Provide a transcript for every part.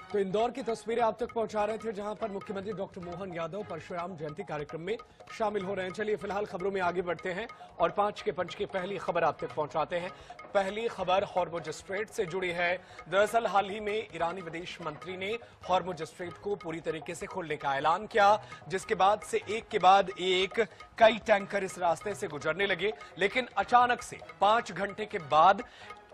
तो इंदौर की तस्वीरें आप तक पहुंचा रहे थे, जहां पर मुख्यमंत्री डॉक्टर मोहन यादव परशुराम जयंती कार्यक्रम में शामिल हो रहे हैं। चलिए फिलहाल खबरों में आगे बढ़ते हैं और 5 के पंच की पहली खबर आप तक पहुंचाते हैं। पहली खबर हॉर्मुज स्ट्रेट से जुड़ी है। दरअसल हाल ही में ईरानी विदेश मंत्री ने हॉर्मुज स्ट्रेट को पूरी तरीके से खोलने का ऐलान किया, जिसके बाद से एक के बाद एक कई टैंकर इस रास्ते से गुजरने लगे। लेकिन अचानक से 5 घंटे के बाद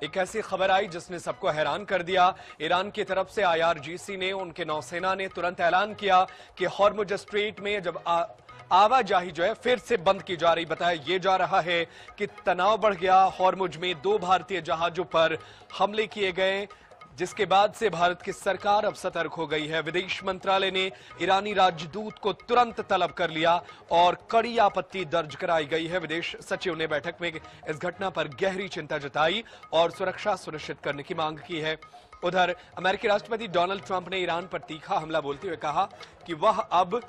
एक ऐसी खबर आई जिसने सबको हैरान कर दिया। ईरान की तरफ से IRGC ने, उनके नौसेना ने तुरंत ऐलान किया कि हॉर्मुज स्ट्रेट में जब आवाजाही जो है फिर से बंद की जा रही। बताया यह जा रहा है कि तनाव बढ़ गया। हॉर्मुज में 2 भारतीय जहाजों पर हमले किए गए, जिसके बाद से भारत की सरकार अब सतर्क हो गई है। विदेश मंत्रालय ने ईरानी राजदूत को तुरंत तलब कर लिया और कड़ी आपत्ति दर्ज कराई गई है। विदेश सचिव ने बैठक में इस घटना पर गहरी चिंता जताई और सुरक्षा सुनिश्चित करने की मांग की है। उधर अमेरिकी राष्ट्रपति डोनाल्ड ट्रंप ने ईरान पर तीखा हमला बोलते हुए कहा कि वह अब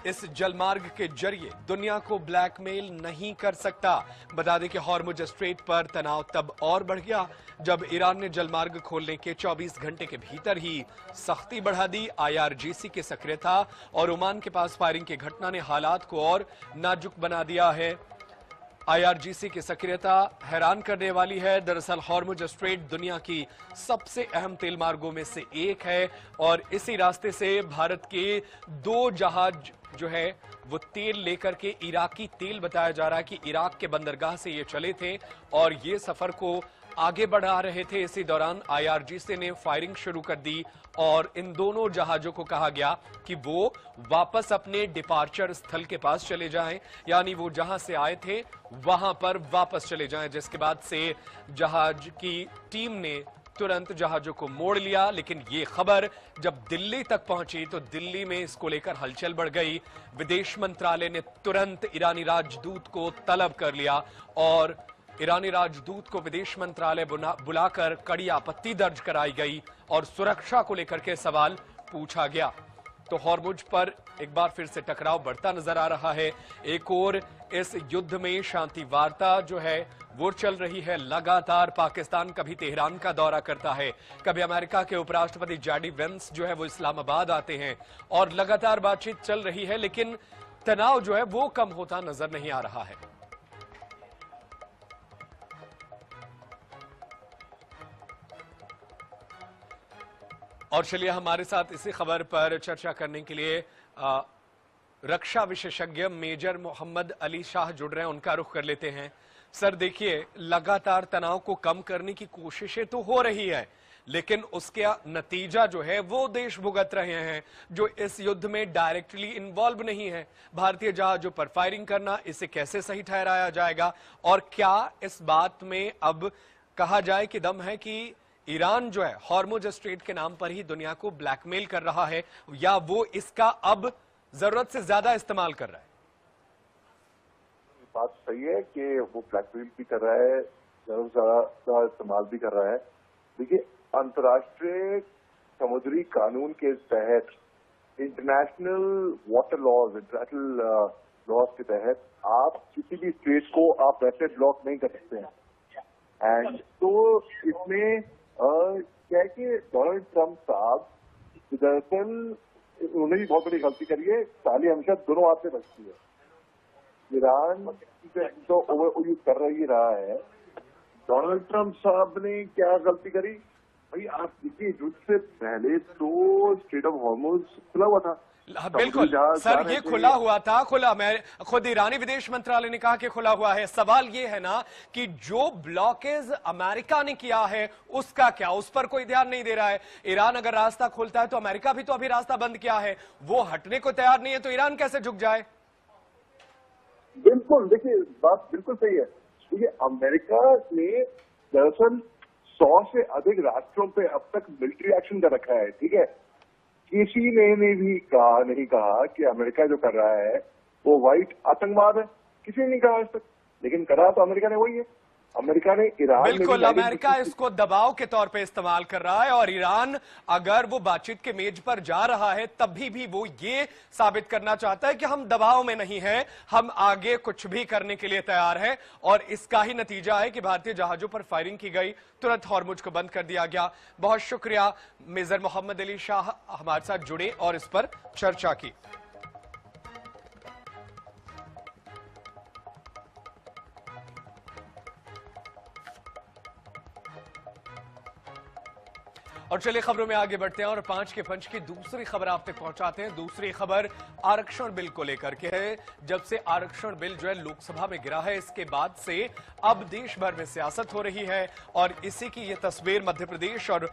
इस जलमार्ग के जरिए दुनिया को ब्लैकमेल नहीं कर सकता। बता दें कि हॉर्मुज स्ट्रेट पर तनाव तब और बढ़ गया जब ईरान ने जलमार्ग खोलने के 24 घंटे के भीतर ही सख्ती बढ़ा दी। IRGC की सक्रियता और ओमान के पास फायरिंग की घटना ने हालात को और नाजुक बना दिया है। IRGC की सक्रियता हैरान करने वाली है। दरअसल हॉर्मुज स्ट्रेट दुनिया की सबसे अहम तेल मार्गों में से एक है और इसी रास्ते से भारत के 2 जहाज जो है वो तेल लेकर के, इराकी तेल बताया जा रहा है कि इराक के बंदरगाह से ये चले थे और ये सफर को आगे बढ़ा रहे थे। इसी दौरान IRGC ने फायरिंग शुरू कर दी और इन दोनों जहाजों को कहा गया कि वो वापस अपने डिपार्चर स्थल के पास चले जाएं, यानी वो जहां से आए थे वहां पर वापस चले जाएं। जिसके बाद से जहाज की टीम ने तुरंत जहाजों को मोड़ लिया। लेकिन ये खबर जब दिल्ली तक पहुंची तो दिल्ली में इसको लेकर हलचल बढ़ गई। विदेश मंत्रालय ने तुरंत ईरानी राजदूत को तलब कर लिया और ईरानी राजदूत को विदेश मंत्रालय बुलाकर कड़ी आपत्ति दर्ज कराई गई और सुरक्षा को लेकर के सवाल पूछा गया। तो हॉर्मुज पर एक बार फिर से टकराव बढ़ता नजर आ रहा है। एक और इस युद्ध में शांति वार्ता जो है वो चल रही है लगातार। पाकिस्तान कभी तेहरान का दौरा करता है, कभी अमेरिका के उपराष्ट्रपति JD वेंस जो है वो इस्लामाबाद आते हैं और लगातार बातचीत चल रही है, लेकिन तनाव जो है वो कम होता नजर नहीं आ रहा है। और चलिए हमारे साथ इसी खबर पर चर्चा करने के लिए रक्षा विशेषज्ञ मेजर मोहम्मद अली शाह जुड़ रहे हैं, उनका रुख कर लेते हैं। सर देखिए, लगातार तनाव को कम करने की कोशिशें तो हो रही है, लेकिन उसका नतीजा जो है वो देश भुगत रहे हैं जो इस युद्ध में डायरेक्टली इन्वॉल्व नहीं है। भारतीय जहाजों पर फायरिंग करना, इसे कैसे सही ठहराया जाएगा? और क्या इस बात में अब कहा जाए कि दम है कि ईरान जो है हॉर्मुज स्ट्रेट के नाम पर ही दुनिया को ब्लैकमेल कर रहा है, या वो इसका अब जरूरत से ज्यादा इस्तेमाल कर रहा है? बात सही है कि वो ब्लैकमेल भी कर रहा है, जरूरत से ज्यादा इस्तेमाल भी कर रहा है। देखिए, अंतर्राष्ट्रीय समुद्री कानून के तहत, international water laws, international laws के तहत आप किसी भी स्टेट को आप वैसे ब्लॉक नहीं कर सकते हैं। एंड तो इसमें क्या है कि डोनाल्ड ट्रंप साहब दरअसल उन्होंने भी बहुत बड़ी गलती करी है। ताली हमेशा दोनों हाथ से बचती है। ईरान तो ओवर यूज कर रही रहा है। डोनाल्ड ट्रंप साहब ने क्या गलती करी? भाई आप देखिए, युद्ध से पहले तो स्ट्रेट ऑफ हॉर्मुज खुला हुआ था। बिल्कुल सर, ये खुला हुआ था। मैं खुद ईरानी विदेश मंत्रालय ने कहा कि खुला हुआ है। सवाल ये है ना कि जो ब्लॉकेज अमेरिका ने किया है उसका क्या? उस पर कोई ध्यान नहीं दे रहा है। ईरान अगर रास्ता खोलता है तो अमेरिका भी तो अभी रास्ता बंद किया है, वो हटने को तैयार नहीं है, तो ईरान कैसे झुक जाए? बिल्कुल, देखिए बात बिल्कुल सही है। देखिए, अमेरिका ने दरअसल 100 से अधिक राष्ट्रों पे अब तक मिलिट्री एक्शन कर रखा है, ठीक है। किसी ने भी नहीं कहा कि अमेरिका जो कर रहा है वो व्हाइट आतंकवाद है, किसी ने नहीं कहा आज तक, लेकिन करा तो अमेरिका ने वही है। अमेरिका ने ईरान में बिल्कुल, अमेरिका इसको दबाव के तौर पे इस्तेमाल कर रहा है और ईरान अगर वो बातचीत के मेज पर जा रहा है तभी भी वो ये साबित करना चाहता है कि हम दबाव में नहीं हैं, हम आगे कुछ भी करने के लिए तैयार हैं। और इसका ही नतीजा है कि भारतीय जहाजों पर फायरिंग की गई, तुरंत हॉर्मुज को बंद कर दिया गया। बहुत शुक्रिया मेजर मोहम्मद अली शाह हमारे साथ जुड़े और इस पर चर्चा की। और चलिए खबरों में आगे बढ़ते हैं और 5 के पंच की दूसरी खबर आप तक पहुंचाते हैं। दूसरी खबर आरक्षण बिल को लेकर के है। जब से आरक्षण बिल जो है लोकसभा में गिरा है, इसके बाद से अब देश भर में सियासत हो रही है और इसी की ये तस्वीर मध्य प्रदेश और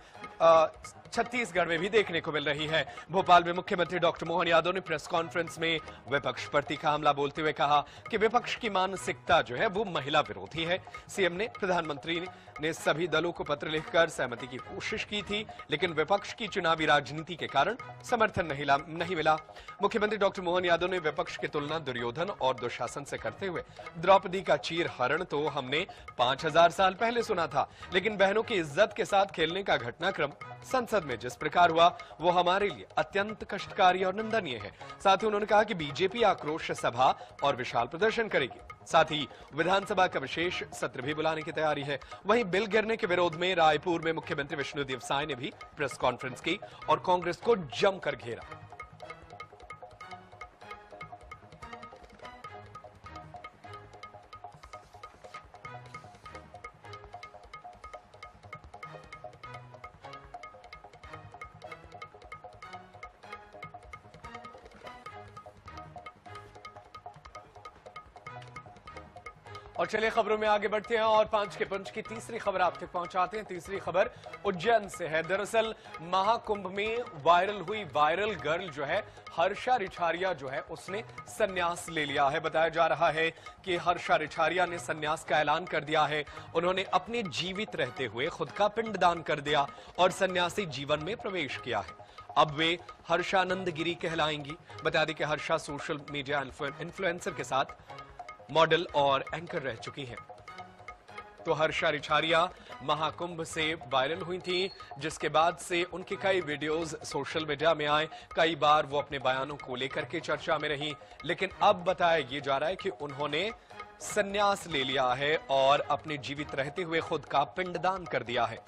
छत्तीसगढ़ में भी देखने को मिल रही है। भोपाल में मुख्यमंत्री डॉक्टर मोहन यादव ने प्रेस कॉन्फ्रेंस में विपक्ष पर तीखा हमला बोलते हुए कहा कि विपक्ष की मानसिकता जो है वो महिला विरोधी है। सीएम ने प्रधानमंत्री ने सभी दलों को पत्र लिखकर सहमति की कोशिश की थी, लेकिन विपक्ष की चुनावी राजनीति के कारण समर्थन नहीं मिला। मुख्यमंत्री डॉक्टर मोहन यादव ने विपक्ष की तुलना दुर्योधन और दुशासन से करते हुए द्रौपदी का चीर हरण तो हमने 5000 साल पहले सुना था, लेकिन बहनों की इज्जत के साथ खेलने का घटनाक्रम संसद में जिस प्रकार हुआ वो हमारे लिए अत्यंत कष्टकारी और निंदनीय है। साथ ही उन्होंने कहा कि बीजेपी आक्रोश सभा और विशाल प्रदर्शन करेगी। साथ ही विधानसभा का विशेष सत्र भी बुलाने की तैयारी है। वहीं बिल गिरने के विरोध में रायपुर में मुख्यमंत्री विष्णुदेव साय ने भी प्रेस कॉन्फ्रेंस की और कांग्रेस को जमकर घेरा। और चलिए खबरों में आगे बढ़ते हैं और 5 के पंच की तीसरी खबर आप तक पहुंचाते हैं। तीसरी खबर उज्जैन से है। दरअसल महाकुंभ में वायरल गर्ल जो है हर्षा रिछारिया जो है उसने संन्यास ले लिया है। बताया जा रहा है कि हर्षा रिछारिया ने संन्यास का ऐलान कर दिया है। उन्होंने अपने जीवित रहते हुए खुद का पिंडदान कर दिया और सन्यासी जीवन में प्रवेश किया है। अब वे हर्षानंद गिरी कहलाएंगी। बता दें कि हर्षा सोशल मीडिया इन्फ्लुएंसर के साथ मॉडल और एंकर रह चुकी हैं। तो हर्षा रिछारिया महाकुंभ से वायरल हुई थी, जिसके बाद से उनके कई वीडियोस सोशल मीडिया में आए। कई बार वो अपने बयानों को लेकर के चर्चा में रही, लेकिन अब बताया ये जा रहा है कि उन्होंने संन्यास ले लिया है और अपने जीवित रहते हुए खुद का पिंडदान कर दिया है।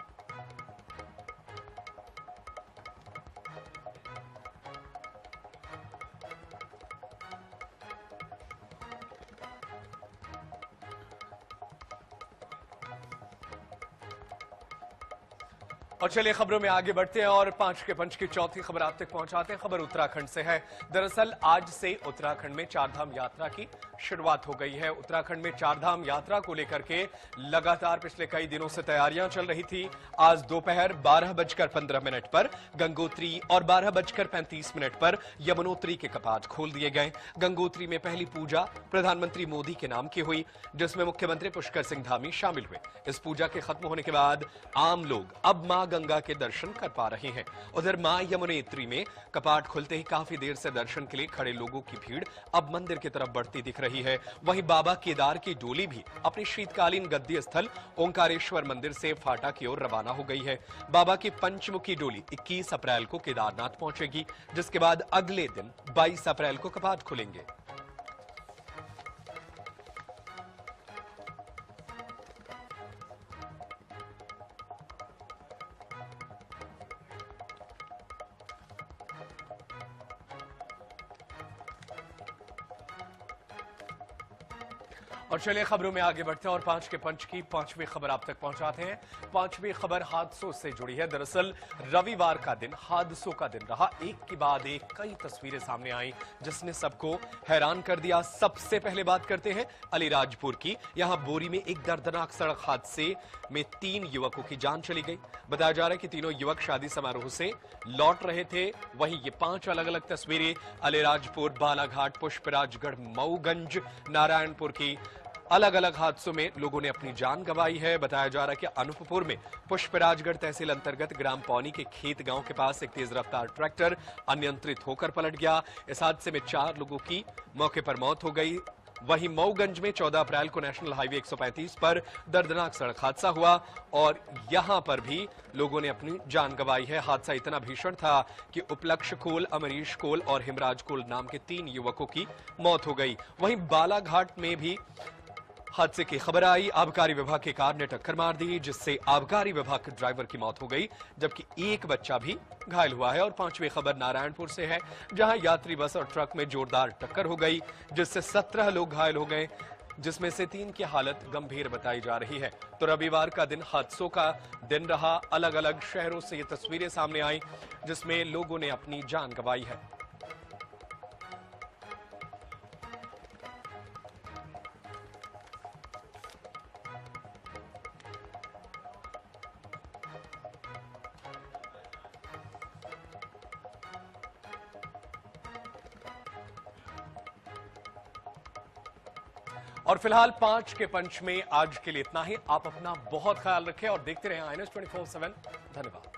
और चलिए खबरों में आगे बढ़ते हैं और 5 के पंच की चौथी खबर आप तक पहुंचाते हैं। खबर उत्तराखंड से है। दरअसल आज से उत्तराखंड में चारधाम यात्रा की शुरुआत हो गई है। उत्तराखंड में चारधाम यात्रा को लेकर के लगातार पिछले कई दिनों से तैयारियां चल रही थी। आज दोपहर 12:15 पर गंगोत्री और 12:35 पर यमुनोत्री के कपाट खोल दिए गए। गंगोत्री में पहली पूजा प्रधानमंत्री मोदी के नाम की हुई, जिसमें मुख्यमंत्री पुष्कर सिंह धामी शामिल हुए। इस पूजा के खत्म होने के बाद आम लोग अब मां गंगा के दर्शन कर पा रहे हैं। उधर मां यमुनोत्री में कपाट खुलते ही काफी देर से दर्शन के लिए खड़े लोगों की भीड़ अब मंदिर की तरफ बढ़ती दिख रही है। वहीं बाबा केदार की डोली भी अपने शीतकालीन गद्दी स्थल ओंकारेश्वर मंदिर से फाटा की ओर रवाना हो गई है। बाबा की पंचमुखी डोली 21 अप्रैल को केदारनाथ पहुंचेगी, जिसके बाद अगले दिन 22 अप्रैल को कपाट खुलेंगे। और चलिए खबरों में आगे बढ़ते हैं और 5 के पंच की पांचवी खबर आप तक पहुंचाते हैं। पांचवी खबर हादसों से जुड़ी है। दरअसल रविवार का दिन हादसों का दिन रहा। एक के बाद एक कई तस्वीरें सामने आई जिसने सबको हैरान कर दिया। सबसे पहले बात करते हैं अलीराजपुर की। यहां बोरी में एक दर्दनाक सड़क हादसे में 3 युवकों की जान चली गई। बताया जा रहा है कि तीनों युवक शादी समारोह से लौट रहे थे। वहीं ये 5 अलग अलग तस्वीरें अलीराजपुर, बालाघाट, पुष्पराजगढ़, मऊगंज, नारायणपुर की अलग अलग हादसों में लोगों ने अपनी जान गंवाई है। बताया जा रहा है कि अनूपपुर में पुष्पराजगढ़ तहसील अंतर्गत ग्राम पौनी के खेत गांव के पास एक तेज रफ्तार ट्रैक्टर अनियंत्रित होकर पलट गया। इस हादसे में 4 लोगों की मौके पर मौत हो गई। वहीं मऊगंज में 14 अप्रैल को नेशनल हाईवे 135 पर दर्दनाक सड़क हादसा हुआ और यहां पर भी लोगों ने अपनी जान गंवाई है। हादसा इतना भीषण था कि उपलक्ष्य कोल, अमरीश कोल और हिमराज कोल नाम के 3 युवकों की मौत हो गई। वहीं बालाघाट में भी हादसे की खबर आई। आबकारी विभाग की कार ने टक्कर मार दी, जिससे आबकारी विभाग के ड्राइवर की मौत हो गई, जबकि एक बच्चा भी घायल हुआ है। और 5वीं खबर नारायणपुर से है, जहां यात्री बस और ट्रक में जोरदार टक्कर हो गई, जिससे 17 लोग घायल हो गए, जिसमें से 3 की हालत गंभीर बताई जा रही है। तो रविवार का दिन हादसों का दिन रहा। अलग अलग शहरों से ये तस्वीरें सामने आई, जिसमें लोगों ने अपनी जान गंवाई है। और फिलहाल 5 के पंच में आज के लिए इतना ही। आप अपना बहुत ख्याल रखें और देखते रहें INS 24/7। धन्यवाद।